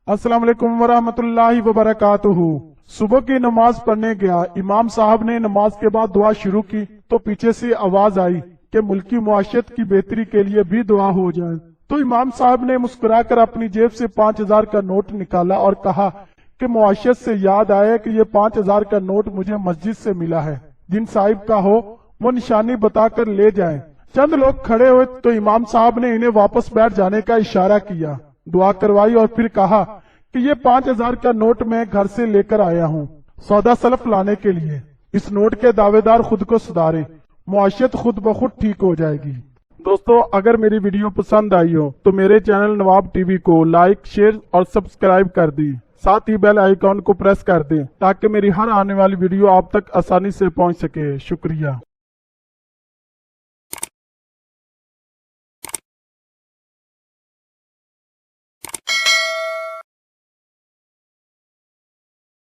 السلام علیکم ورحمۃ اللہ وبرکاتہ۔ صبح کی نماز پڑھنے گیا، امام صاحب نے نماز کے بعد دعا شروع کی تو پیچھے سے آواز آئی کہ ملکی معیشت کی بہتری کے لیے بھی دعا ہو جائے۔ تو امام صاحب نے مسکرا کر اپنی جیب سے 5000 کا نوٹ نکالا اور کہا کہ معیشت سے یاد آیا کہ یہ 5000 کا نوٹ مجھے مسجد سے ملا ہے، جن صاحب کا ہو وہ نشانی بتا کر لے جائیں۔ چند لوگ کھڑے ہوئے تو امام صاحب نے انہیں واپس بیٹھ جانے کا اشارہ کیا، دعا کروائی اور پھر کہا کہ یہ 5000 کا نوٹ میں گھر سے لے کر آیا ہوں سودا سلف لانے کے لیے۔ اس نوٹ کے دعوے دار خود کو سدھارے، معیشت خود بخود ٹھیک ہو جائے گی۔ دوستو، اگر میری ویڈیو پسند آئی ہو تو میرے چینل نواب ٹی وی کو لائک، شیئر اور سبسکرائب کر دیں، ساتھ ہی بیل آئیکن کو پریس کر دیں تاکہ میری ہر آنے والی ویڈیو آپ تک آسانی سے پہنچ سکے۔ شکریہ۔